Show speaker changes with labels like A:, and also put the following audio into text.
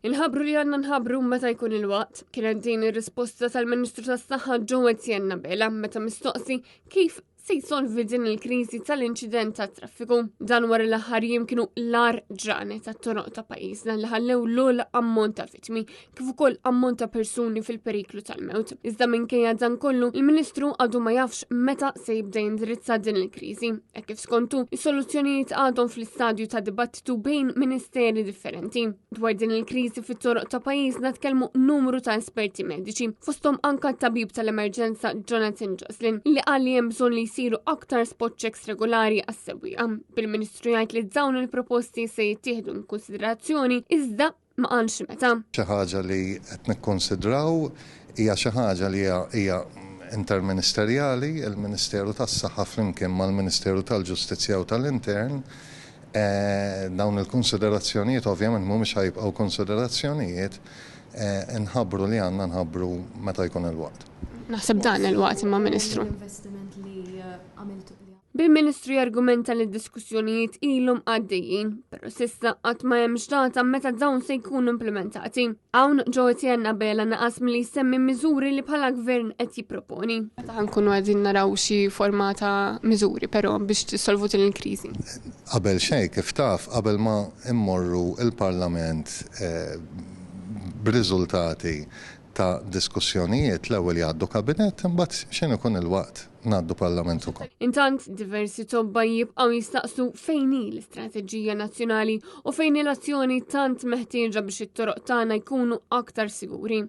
A: Inħabru li għandna nħabru meta jkun il-waqt. Kienet din ir-risposta tal-Ministru tas-Saħħa Joe Etienne meta mistoqsi kif se jsolvi din il-kriżi tal-inċident tat traffiku. Dan wara l-aħħar jiem kienu l-ar ġranet tat-toroq ta' pajjiżna li ħallew l-ogħla ammont ta' vittmi kif ukoll ammont ta' persuni fil-periklu tal-mewt. Iżda minkejja dan kollu, il-Ministru għadu ma jafx meta se jibda jindirizza din il-kriżi. Hekk kif skontu, is-soluzzjonijiet għadhom fl-istadju ta' dibattitu bejn ministeri differenti. Dwar din il-kriżi fit-toroq ta' pajjiżna tkellmu numru ta' esperti mediċi, fosthom anke tabib tal-emerġenza Jonathan Joslin li qal li hemm bżonn li jsiru aktar spot checks regolari għas-sewwieqa. Bil-Ministru jgħid li dawn il-proposti se jittieħdu konsiderazzjoni iżda ma qalx meta.
B: Xi ħaġa li qed nikkonsidraw hija xi ħaġa li hija interministerjali, il-Ministeru tas-Saħħa flimkien mal-Ministeru tal-Ġustizzja u tal-Intern. Dawn il-konsiderazzjonijiet ovvjament mhumiex ħajbqgħu konsiderazzjonijiet nħabbru li għandna nħabbru meta jkun il-waqt.
A: Naħseb dan il-waqt imma Ministru. Bil-Ministru jargumenta li d-diskussjonijiet ilhom għaddejjin, però s'issa qatt ma hemmx data meta dawn se jkunu implementati. Hawn Joe Etienne naqas milli jsemmi miżuri li bħala gvern qed jipproponi. Meta ħankunu qegħdin naraw xi forma ta' miżuri però biex tissolvu din il-kriżi.
B: Qabel xejn kif taf, qabel ma immorru il-Parlament b'riżultati ta' diskussjonijiet l-ewwel jgħaddu kabinet imbagħad x'inhu ikun il-waqt ngħaddu Parlament ukoll.
A: Intant diversi tobba jibqgħu jistaqsu fejn hi l-istrateġija nazzjonali u fejn il-azzjoni tant meħtieġa biex it-toroq tagħna jkunu aktar siguri.